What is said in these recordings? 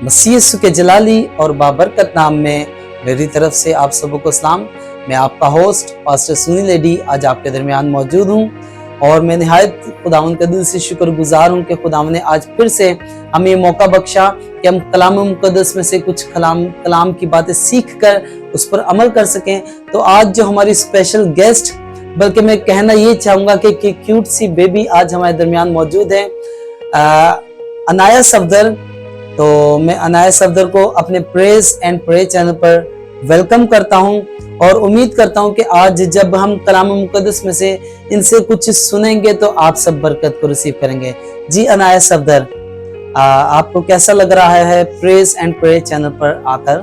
मसीह यीशु के जलाली और बाबरकत नाम में मेरी तरफ से आप सबको सलाम। मैं आपका होस्ट पास्टर सुनील लेडी आज आपके दरमियान मौजूद हूँ और मैं निहायत खुदावंद का दिल से शुक्रगुजार हूँ कि खुदावंद ने आज फिर से हमें मौका बख्शा कि हम कलाम मुकद्दस में से कुछ कलाम की बातें सीख कर उस पर अमल कर सकें। तो आज जो हमारी स्पेशल गेस्ट, बल्कि मैं कहना ये चाहूँगा कि क्यूट सी बेबी आज हमारे दरमियान मौजूद है, अनाया सफदर। तो मैं अनाया सफदर को अपने प्रेज एंड प्रे चैनल पर वेलकम करता हूं और उम्मीद करता हूं कि आज जब हम कलाम मुकद्दस में से इनसे कुछ सुनेंगे तो आप सब बरकत को रिसीव करेंगे। जी अनाया सफदर, आपको कैसा लग रहा है प्रेज एंड प्रे चैनल पर आकर?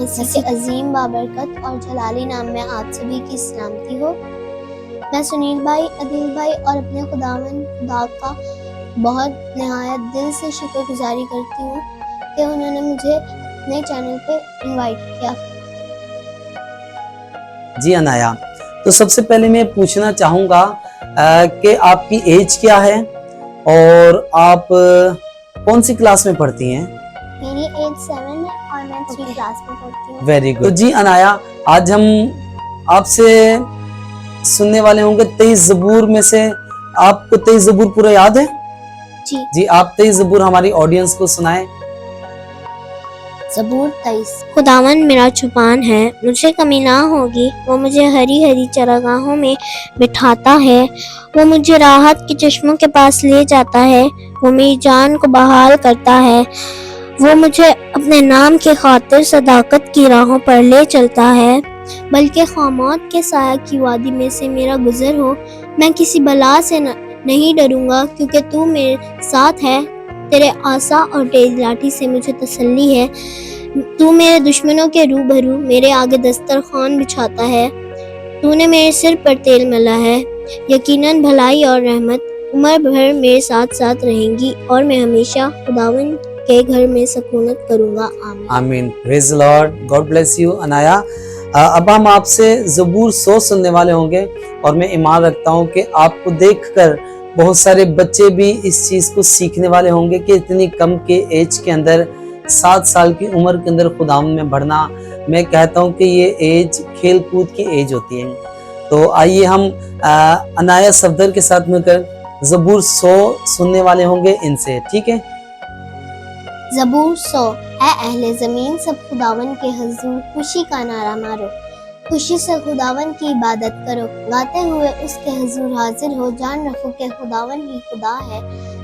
मसीह अजीम बाबरकत और जलाली नाम में आप सभी की सलामती हो। मैं सुनील भाई, अदिल भाई और अपने खुदा का बहुत निहायत दिल से शुक्रगुजारी करती हूँ कि उन्होंने मुझे अपने चैनल पे इनवाइट किया। जी अनाया, तो सबसे पहले मैं पूछना चाहूँगा कि आपकी एज क्या है और आप कौन सी क्लास में पढ़ती हैं? मेरी एज 7 है और मैं 3 क्लास में पढ़ती हूँ। Very good. तो जी अनाया, आज हम आपसे सुनने वाले होंगे 23 ज़बूर में से। आपको 23 ज़बूर पूरा याद है? जी आप 23 ज़बूर हमारी ऑडियंस को सुनाएं। ज़बूर 23। खुदावन मेरा चुपान है, मुझे कमी ना होगी। वो मुझे हरी हरी चरागाहों में बिठाता है। वो मुझे राहत के चश्मों के पास ले जाता है। वो मेरी जान को बहाल करता है। वो मुझे अपने नाम की खातिर सदाकत की राहों पर ले चलता है। बल्कि खौमौत के साया की वादी में से मेरा गुजर हो, मैं किसी बला से नहीं डरूंगा, क्योंकि तू मेरे साथ है। तेरे आसा और तेज लाठी से मुझे तसल्ली है। तू मेरे दुश्मनों के रूबरू मेरे आगे दस्तरखान बिछाता है। तूने मेरे सिर पर तेल मला है। यकीनन भलाई और रहमत उम्र भर मेरे साथ साथ रहेंगी और मैं हमेशा खुदावन के घर में सकूनत करूंगा। आमीन। आमीन। Praise Lord, God bless you Anaya. अब हम आपसे ज़बूर 100 सुनने वाले होंगे और मैं ईमान रखता हूँ कि आपको देखकर बहुत सारे बच्चे भी इस चीज़ को सीखने वाले होंगे कि इतनी कम के एज के अंदर 7 साल की उम्र के अंदर खुदावंद में बढ़ना, मैं कहता हूँ कि ये एज खेल कूद की एज होती है। तो आइए हम अनाया सफदर के साथ मिलकर ज़बूर 100 सुनने वाले होंगे इनसे, ठीक है? ज़बूर 100। ऐ अहले ज़मीन, सब खुदावन के हुजूर खुशी का नारा मारो। खुशी से खुदावन की इबादत करो, गाते हुए उसके हुजूर हाजिर हो। जान रखो कि खुदावन ही खुदा है।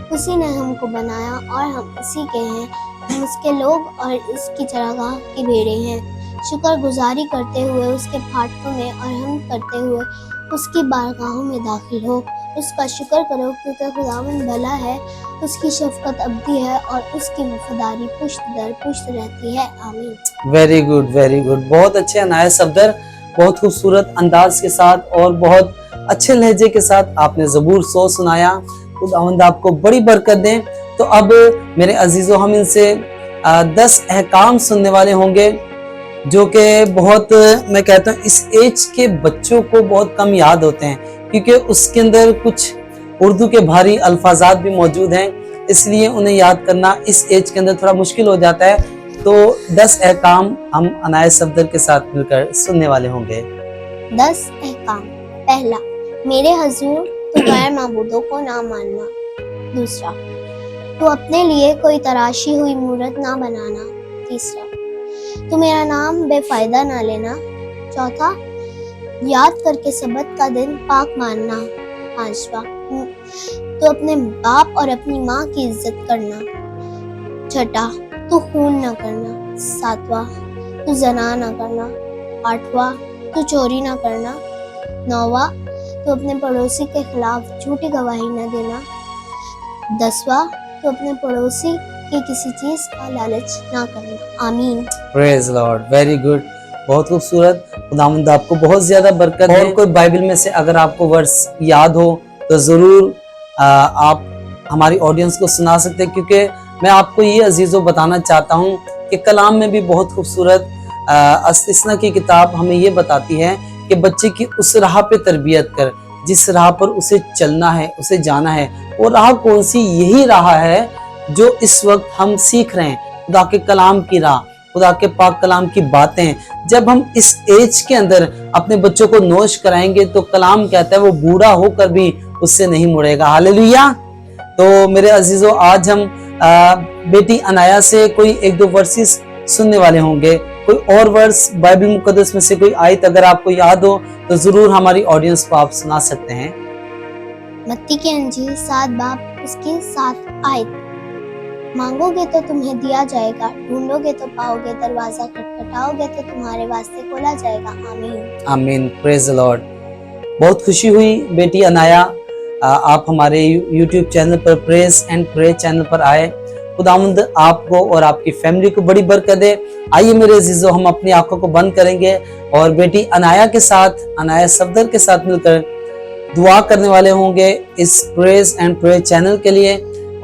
उसी ने हमको बनाया और हम उसी के हैं। हम उसके लोग और उसकी चरागाह की भेड़े हैं। शुक्रगुजारी करते हुए उसके फाटकों में और हम करते हुए उसकी बारगाहों में दाखिल हो। उसका शुक्र करो, क्योंकि खुदावन भला है। उसकी शफकत अब्दी है और उसकी वफादारी पुश्त दर पुश्त रहती है। आमीन। Very good, very good. बहुत अच्छे अनाया सफदर, बहुत खूबसूरत अंदाज के साथ और बहुत अच्छे लहजे के साथ आपने ज़बूर 100 सुनाया। खुदावंद आपको बड़ी बरकत दें। तो अब मेरे अजीजों, हम इनसे 10 अहकाम सुनने वाले होंगे जो कि बहुत, मैं कहता हूँ इस एज के बच्चों को बहुत कम याद होते हैं, क्योंकि उसके अंदर कुछ उर्दू के भारी अल्फाजात भी मौजूद हैं, इसलिए उन्हें याद करना इस एज के अंदर थोड़ा मुश्किल हो जाता है। तो 10 अहकाम हम अनाया सफदर के साथ मिलकर सुनने वाले होंगे। 10 अहकाम। पहला, मेरे हुजूर तो गैर माबूदों को ना मानना। दूसरा, तो अपने लिए कोई तराशी हुई मूरत ना बनाना। तीसरा, तो मेरा नाम बेफायदा ना लेना। चौथा, याद करके सबत का दिन पाक मानना। पांचवा, तो अपने बाप और अपनी माँ की इज्जत करना। छठा, तो खून न करना। सातवां, तो जना न करना। आठवां, तो चोरी न करना। नौवां, तो अपने पड़ोसी के खिलाफ झूठी गवाही न देना। 10वां, तो अपने पड़ोसी की किसी चीज का लालच ना करना। आमीन। प्रेज लॉर्ड, वेरी गुड, बहुत खूबसूरत। खुदावंद आपको बहुत ज्यादा बरकत दे। और कोई बाइबल में से अगर आपको वर्स याद हो तो जरूर आप हमारी ऑडियंस को सुना सकते हैं, क्योंकि मैं आपको ये अजीजों बताना चाहता हूँ कि कलाम में भी बहुत खूबसूरत इस्तिस्ना की किताब हमें ये बताती है कि बच्चे की उस राह पे तरबियत कर जिस राह पर उसे चलना है, उसे जाना है। वो राह कौन सी? यही राह है जो इस वक्त हम सीख रहे हैं। खुदा के कलाम की राह, खुदा के पाक कलाम की बातें जब हम इस एज के अंदर अपने बच्चों को नोश कराएंगे तो कलाम कहता है वो बूढ़ा होकर भी उससे नहीं मुड़ेगा। हालेलुया। तो मेरे अजीजों, आज हम बेटी अनाया से कोई एक दो वर्सेस सुनने वाले होंगे। कोई और वर्स बाइबल मुकद्दस में से कोई आयत अगर आपको याद हो तो जरूर हमारी ऑडियंस को आप सुना सकते हैं। मत्ती की अंजील 7 बाब उसकी 7 आयत। मांगोगे तो तुम्हें दिया जाएगा, ढूंढोगे तो पाओगे, दरवाजा खटखटाओगे तो तुम्हारे वास्ते खोला जाएगा। आमीन आमीन। Praise the Lord. बहुत खुशी हुई बेटी अनाया आप हमारे YouTube चैनल पर प्रेज एंड प्रे चैनल पर आए। खुदावंद आपको और आपकी फैमिली को बड़ी बरकत दे। आइए मेरे अजीजों, हम अपनी आंखों को बंद करेंगे और बेटी अनाया के साथ, अनाया सफदर के साथ मिलकर दुआ करने वाले होंगे इस प्रेज एंड प्रे चैनल के लिए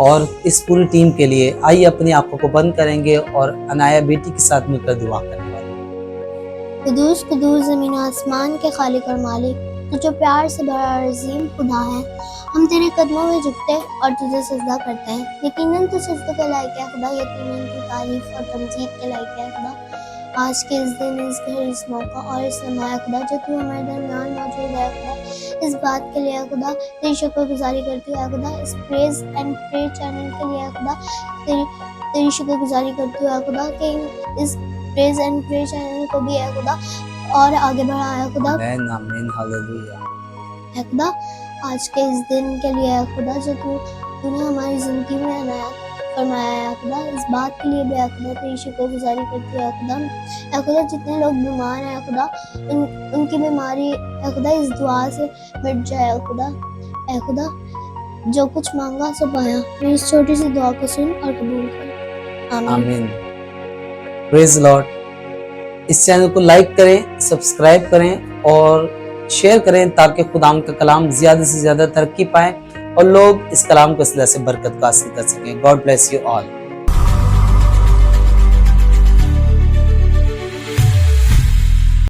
और इस पूरी टीम के लिए। आइए अपनी आंखों को बंद करेंगे और अनाया बेटी के साथ मिलकर दुआ करने वाले। कुदूस कुदूस ज़मीन आसमान के खालिक और मालिक, तू जो प्यार से बड़ा अजीम खुदा है, हम तेरे कदमों में झुकते और तुझे सजदा करते हैं। यकीनन तू सजदे के लायक है खुदा, यकीनन तू तारीफ और तमजीद के लायक है खुदा। आज के इस दिन, इस घर, इस मौका और इस लम्हा खुदा जो तू हमारे दरमियान मौजूद है खुदा, इस बात के लिए खुदा तेरी शुक्रगुजारी करती है खुदा। इस प्रेज एंड प्रे चैनल के लिए खुदा तेरी शुक्रगुजारी करती है खुदा कि इस प्रेज एंड प्रे चैनल को भी है खुदा और आगे बढ़ाया खुदा। आमीन। हालेलुया। है खुदा, आज के इस दिन के लिए है खुदा जो तूने हमारी जिंदगी में अनायात फरमाया है खुदा, इस बात के लिए भी है खुदा तेरी शुक्रगुजारी करती है खुदा। है खुदा, जितने लोग बीमार हैं खुदा, उनकी बीमारी है खुदा इस दुआ से मिट जाए खुदा। है खुदा, जो कुछ मांगा सो पाया, मेरी इस छोटी सी दुआ को सुन और कबूल कर। आमीन। आमीन। Praise Lord. इस चैनल को लाइक करें, सब्सक्राइब करें और शेयर करें ताकि खुदाम का कलाम ज्यादा से ज्यादा तरक्की पाए और लोग इस कलाम को इस तरह से बरकत हासिल कर सकें। God bless you all.